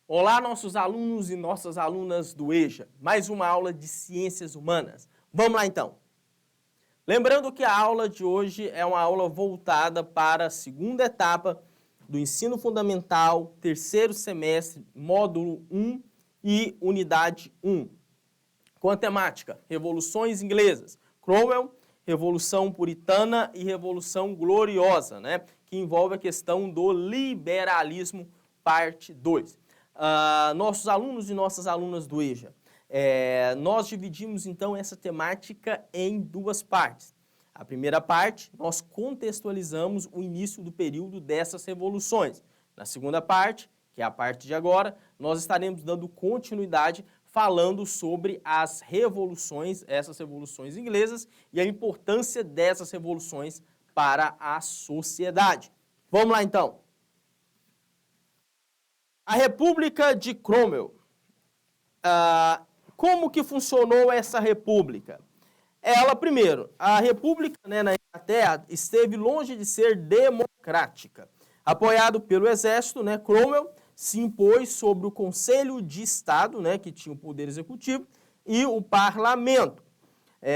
Olá, nossos alunos e nossas alunas do EJA. Mais uma aula de Ciências Humanas. Vamos lá, então. Lembrando que a aula de hoje é uma aula voltada para a segunda etapa do ensino fundamental, terceiro semestre, módulo 1 e unidade 1. Com a temática Revoluções Inglesas, Cromwell, Revolução Puritana e Revolução Gloriosa, que envolve a questão do liberalismo, parte 2. Nossos alunos e nossas alunas do EJA, nós dividimos então essa temática em duas partes. A primeira parte, nós contextualizamos o início do período dessas revoluções. Na segunda parte, que é a parte de agora, nós estaremos dando continuidade falando sobre as revoluções, essas revoluções inglesas e a importância dessas revoluções para a sociedade. Vamos lá então. A República de Cromwell. Como que funcionou essa república? Primeiro, a república na Inglaterra esteve longe de ser democrática. Apoiado pelo exército, Cromwell se impôs sobre o Conselho de Estado, que tinha o poder executivo, e o parlamento.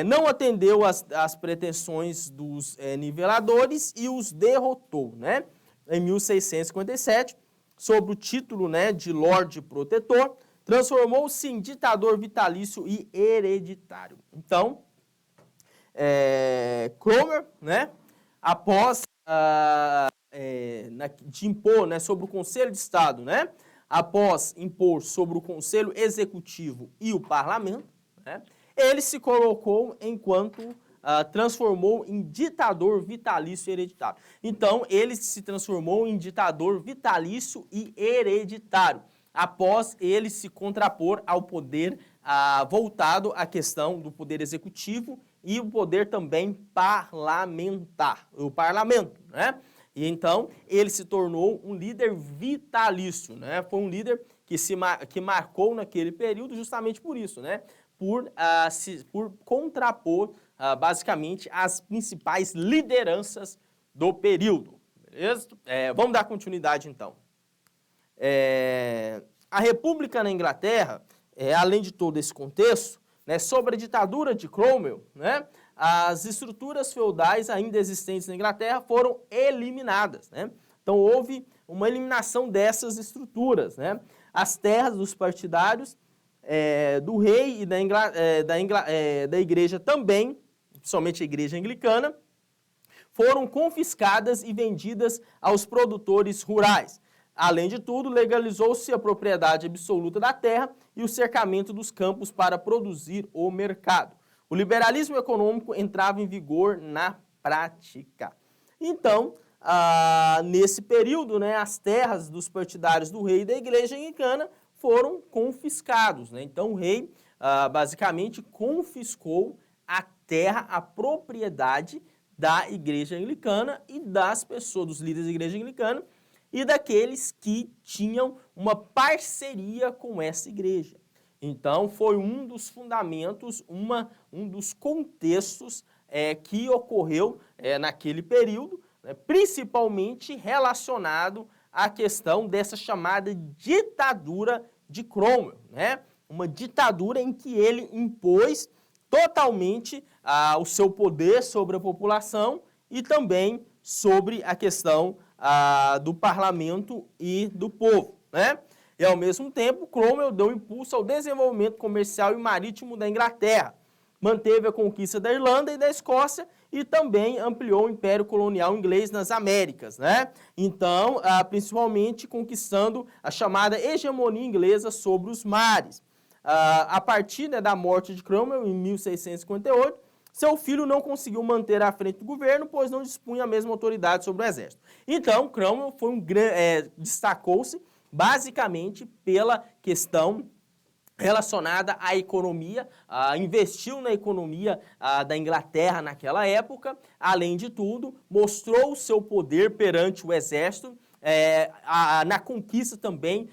Não atendeu às pretensões dos niveladores e os derrotou. Em 1657, sob o título de Lorde Protetor, transformou-se em ditador vitalício e hereditário. Então, Cromwell, após de impor sobre o Conselho de Estado, após impor sobre o Conselho Executivo e o Parlamento, ele se colocou enquanto transformou em ditador vitalício e hereditário. Então, ele se transformou em ditador vitalício e hereditário, após ele se contrapor ao poder voltado à questão do poder executivo e o poder também parlamentar, o parlamento, E então, ele se tornou um líder vitalício, Foi um líder que marcou naquele período justamente por isso, Por contrapor, basicamente, as principais lideranças do período, beleza? Vamos dar continuidade, então. A República na Inglaterra, além de todo esse contexto, sobre a ditadura de Cromwell, as estruturas feudais ainda existentes na Inglaterra foram eliminadas. Então, houve uma eliminação dessas estruturas. As terras dos partidários do rei e da igreja também, principalmente a igreja anglicana, foram confiscadas e vendidas aos produtores rurais. Além de tudo, legalizou-se a propriedade absoluta da terra e o cercamento dos campos para produzir o mercado. O liberalismo econômico entrava em vigor na prática. Então, nesse período, as terras dos partidários do rei e da igreja anglicana foram confiscados. Então, o rei, basicamente, confiscou a terra, a propriedade da igreja anglicana e das pessoas, dos líderes da igreja anglicana, e daqueles que tinham uma parceria com essa igreja. Então, foi um dos fundamentos, um dos contextos que ocorreu naquele período, principalmente relacionado à questão dessa chamada ditadura de Cromwell, Uma ditadura em que ele impôs totalmente o seu poder sobre a população e também sobre a questão do parlamento e do povo, E, ao mesmo tempo, Cromwell deu impulso ao desenvolvimento comercial e marítimo da Inglaterra, manteve a conquista da Irlanda e da Escócia e também ampliou o Império Colonial Inglês nas Américas, Então, principalmente conquistando a chamada hegemonia inglesa sobre os mares. A partir da morte de Cromwell, em 1658, seu filho não conseguiu manter à frente do governo, pois não dispunha a mesma autoridade sobre o exército. Então, Cromwell destacou-se basicamente pela questão relacionada à economia, investiu na economia da Inglaterra naquela época, além de tudo, mostrou o seu poder perante o exército, na conquista também,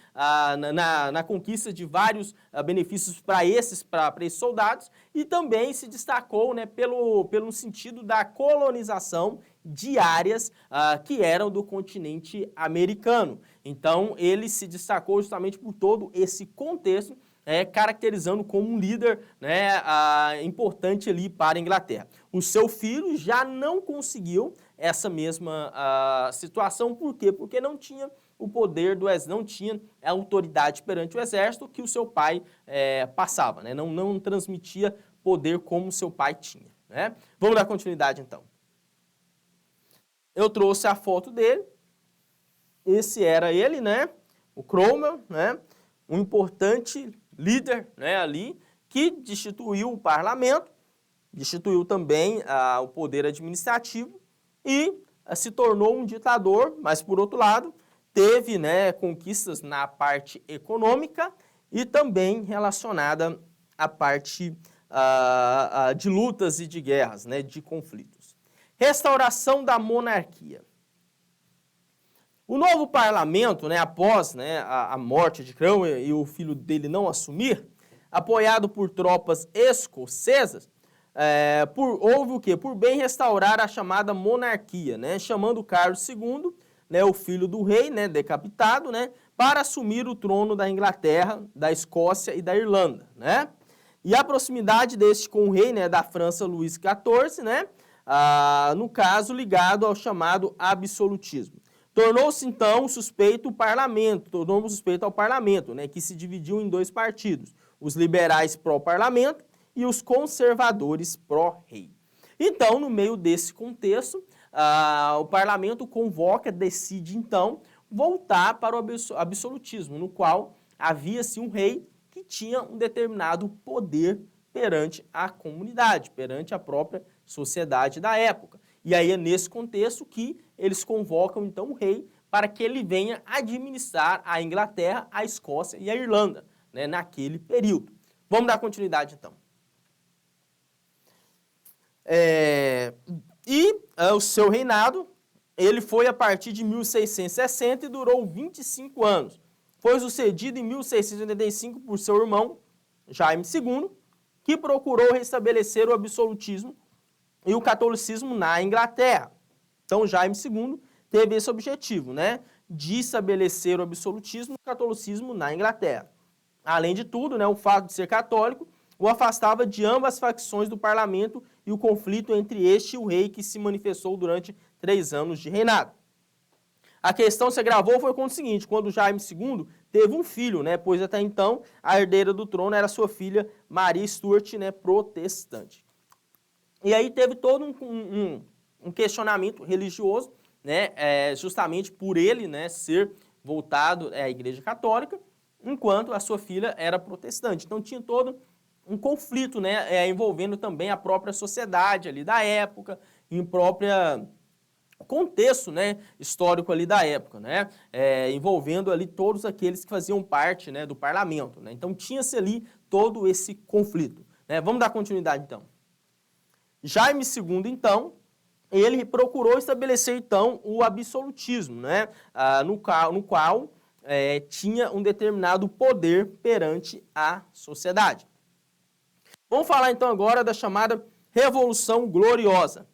na conquista de vários benefícios para esses soldados, e também se destacou pelo sentido da colonização diárias que eram do continente americano. Então, ele se destacou justamente por todo esse contexto, caracterizando como um líder, né, importante ali para a Inglaterra. O seu filho já não conseguiu essa mesma situação. Por quê? Porque não tinha o poder do exército, não tinha a autoridade perante o exército que o seu pai passava, né? Não transmitia poder como o seu pai tinha, né? Vamos dar continuidade, então. Eu trouxe a foto dele. Esse era ele, né? O Cromwell, né? Um importante líder, né, ali, que destituiu o parlamento, destituiu também o poder administrativo e se tornou um ditador, mas, por outro lado, teve, né, conquistas na parte econômica e também relacionada à parte de lutas e de guerras, né, de conflitos. Restauração da monarquia. O novo parlamento, né, após, né, a morte de Cromwell e o filho dele não assumir, apoiado por tropas escocesas, houve o quê? Por bem restaurar a chamada monarquia, né, chamando Carlos II, né, o filho do rei, né, decapitado, né, para assumir o trono da Inglaterra, da Escócia e da Irlanda, né? E a proximidade deste com o rei, né, da França, Luís XIV, né, no caso ligado ao chamado absolutismo. Tornou-se, então, suspeito ao parlamento, né, que se dividiu em dois partidos, os liberais pró-parlamento e os conservadores pró-rei. Então, no meio desse contexto, o parlamento decide, então, voltar para o absolutismo, no qual havia-se um rei que tinha um determinado poder perante a comunidade, perante a própria sociedade da época. E aí é nesse contexto que eles convocam, então, o rei para que ele venha administrar a Inglaterra, a Escócia e a Irlanda, né, naquele período. Vamos dar continuidade, então. O seu reinado, ele foi a partir de 1660 e durou 25 anos. Foi sucedido em 1685 por seu irmão, Jaime II, que procurou restabelecer o absolutismo e o catolicismo na Inglaterra. Então, Jaime II teve esse objetivo, né, de estabelecer o absolutismo e o catolicismo na Inglaterra. Além de tudo, né, o fato de ser católico o afastava de ambas as facções do parlamento e o conflito entre este e o rei que se manifestou durante 3 anos de reinado. A questão se agravou foi com o seguinte, quando Jaime II teve um filho, né, pois até então a herdeira do trono era sua filha Maria Stuart, né, protestante. E aí teve todo um questionamento religioso, né, justamente por ele, né, ser voltado à Igreja Católica, enquanto a sua filha era protestante. Então tinha todo um conflito, né, envolvendo também a própria sociedade ali da época, em própria contexto, né, histórico ali da época, né, envolvendo ali todos aqueles que faziam parte, né, do parlamento, né. Então tinha-se ali todo esse conflito, né. Vamos dar continuidade então. Jaime II, então, ele procurou estabelecer, então, o absolutismo, né, no qual tinha um determinado poder perante a sociedade. Vamos falar, então, agora da chamada Revolução Gloriosa.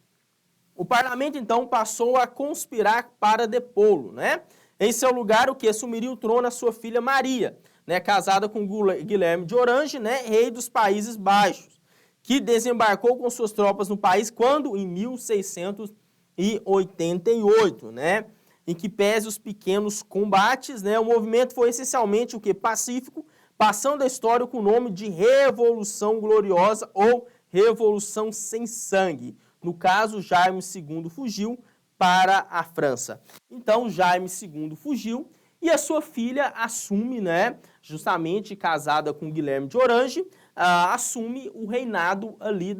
O parlamento, então, passou a conspirar para depô-lo, né? Em seu lugar, o que assumiria o trono a sua filha Maria, né, casada com Guilherme de Orange, né, rei dos Países Baixos, que desembarcou com suas tropas no país quando? Em 1688, né? Em que pese os pequenos combates, né, o movimento foi essencialmente o que? Pacífico, passando a história com o nome de Revolução Gloriosa ou Revolução Sem Sangue. No caso, Jaime II fugiu para a França. Então, Jaime II fugiu e a sua filha assume, né, justamente casada com Guilherme de Orange, assume o reinado ali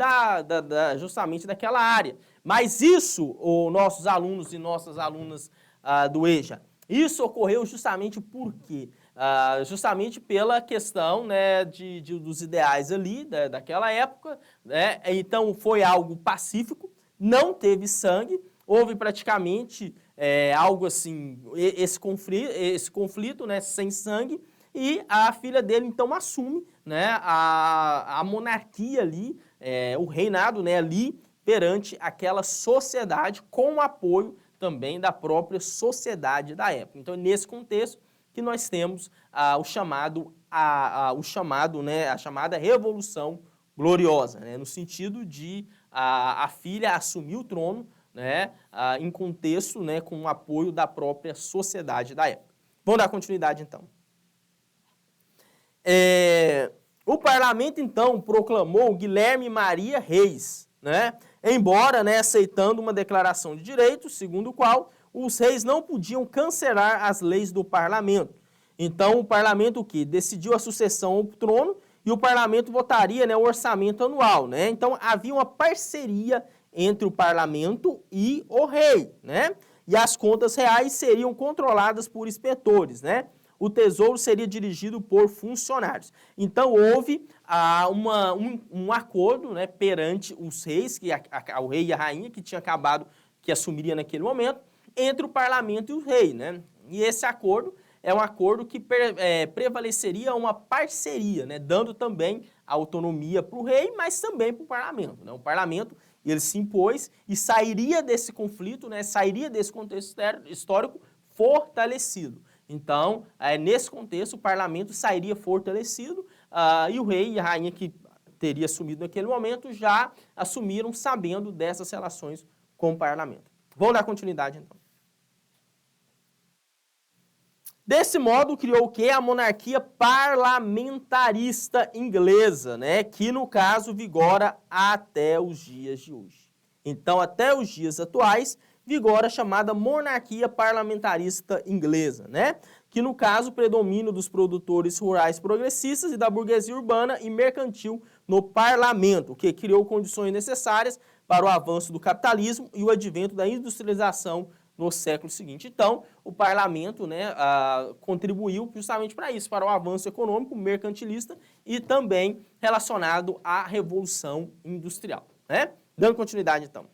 justamente daquela área. Mas isso, nossos alunos e nossas alunas do EJA, isso ocorreu justamente por quê? Justamente pela questão, né, dos ideais ali daquela época, né? Então foi algo pacífico, não teve sangue, houve praticamente algo assim, esse conflito, né, sem sangue, e a filha dele então assume, né, a monarquia ali, o reinado, né, ali perante aquela sociedade, com o apoio também da própria sociedade da época. Então, é nesse contexto que nós temos a chamada Revolução Gloriosa, né? No sentido de a filha assumir o trono, né? Em contexto, né? Com o apoio da própria sociedade da época. Vamos dar continuidade, então. O parlamento, então, proclamou Guilherme Maria reis, né? Embora, né, aceitando uma declaração de direitos, segundo o qual os reis não podiam cancelar as leis do parlamento. Então, o parlamento o quê? Decidiu a sucessão ao trono e o parlamento votaria, né, o orçamento anual, né? Então, havia uma parceria entre o parlamento e o rei, né? E as contas reais seriam controladas por inspetores, né? O tesouro seria dirigido por funcionários. Então, houve um acordo, né, perante os reis, o rei e a rainha, que assumiria naquele momento, entre o parlamento e o rei, né? E esse acordo é um acordo que prevaleceria uma parceria, né, dando também autonomia para o rei, mas também para o parlamento, né? O parlamento, ele se impôs e sairia desse conflito, né, sairia desse contexto histórico fortalecido. Então, nesse contexto, o parlamento sairia fortalecido e o rei e a rainha que teria assumido naquele momento já assumiram sabendo dessas relações com o parlamento. Vamos dar continuidade, então. Desse modo, criou o quê? A monarquia parlamentarista inglesa, né? Que, no caso, vigora até os dias de hoje. Então, até os dias atuais, vigora a chamada monarquia parlamentarista inglesa, né? Que, no caso, predomínio dos produtores rurais progressistas e da burguesia urbana e mercantil no parlamento, que criou condições necessárias para o avanço do capitalismo e o advento da industrialização no século seguinte. Então, o parlamento, né, contribuiu justamente para isso, para o avanço econômico, mercantilista e também relacionado à Revolução Industrial, né? Dando continuidade, então.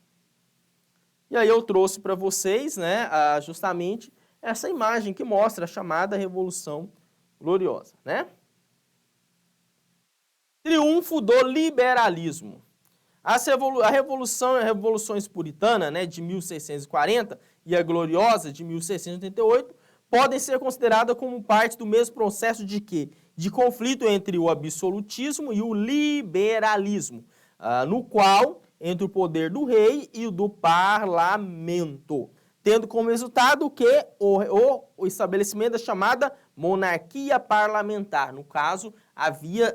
E aí eu trouxe para vocês, né, justamente essa imagem que mostra a chamada Revolução Gloriosa, né? Triunfo do liberalismo. As revoluções puritanas, né, de 1640 e a gloriosa de 1688 podem ser consideradas como parte do mesmo processo de quê? De conflito entre o absolutismo e o liberalismo, no qual entre o poder do rei e o do parlamento, tendo como resultado o quê? O estabelecimento da chamada monarquia parlamentar. No caso, havia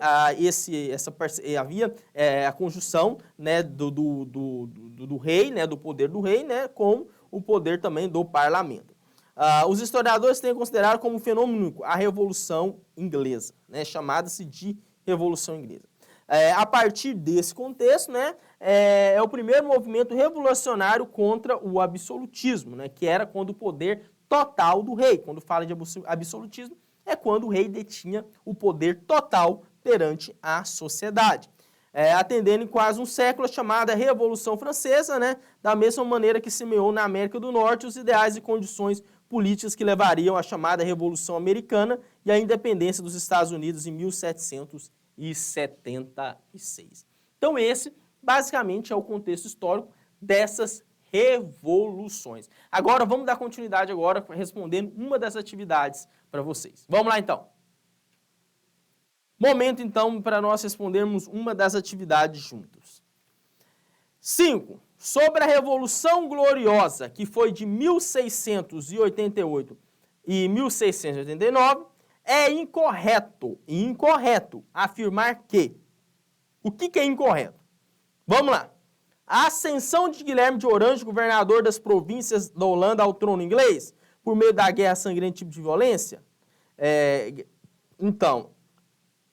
a conjunção, né, do rei, né, do poder do rei, né, com o poder também do parlamento. Os historiadores têm considerado como fenômeno único a Revolução Inglesa, né, chamada-se de Revolução Inglesa. A partir desse contexto, né, é o primeiro movimento revolucionário contra o absolutismo, né, que era quando o poder total do rei. Quando fala de absolutismo, é quando o rei detinha o poder total perante a sociedade. Atendendo em quase um século a chamada Revolução Francesa, né, da mesma maneira que semeou na América do Norte os ideais e condições políticas que levariam à chamada Revolução Americana e à independência dos Estados Unidos em 1776. Então esse, basicamente, é o contexto histórico dessas revoluções. Agora, vamos dar continuidade agora respondendo uma das atividades para vocês. Vamos lá, então. Momento, então, para nós respondermos uma das atividades juntos. 5. Sobre a Revolução Gloriosa, que foi de 1688 e 1689, é incorreto afirmar que... O que é incorreto? Vamos lá. A ascensão de Guilherme de Orange, governador das províncias da Holanda, ao trono inglês, por meio da guerra sangrenta tipo de violência? Então,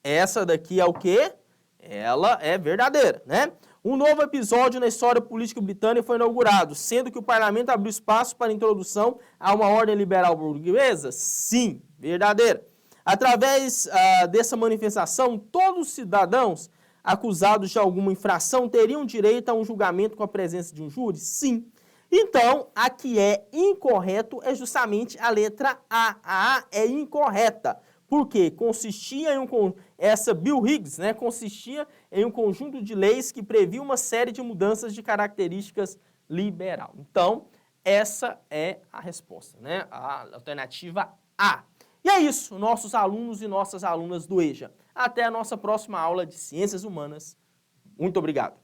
essa daqui é o quê? Ela é verdadeira, né? Um novo episódio na história política britânica foi inaugurado, sendo que o parlamento abriu espaço para a introdução a uma ordem liberal burguesa? Sim, verdadeira. Através dessa manifestação, todos os cidadãos acusados de alguma infração teriam direito a um julgamento com a presença de um júri? Sim. Então, a que é incorreto é justamente a letra A. A A é incorreta, porque consistia essa Bill Higgs, né, consistia em um conjunto de leis que previa uma série de mudanças de características liberal. Então, essa é a resposta, né, a alternativa A. E é isso, nossos alunos e nossas alunas do EJA. Até a nossa próxima aula de Ciências Humanas. Muito obrigado.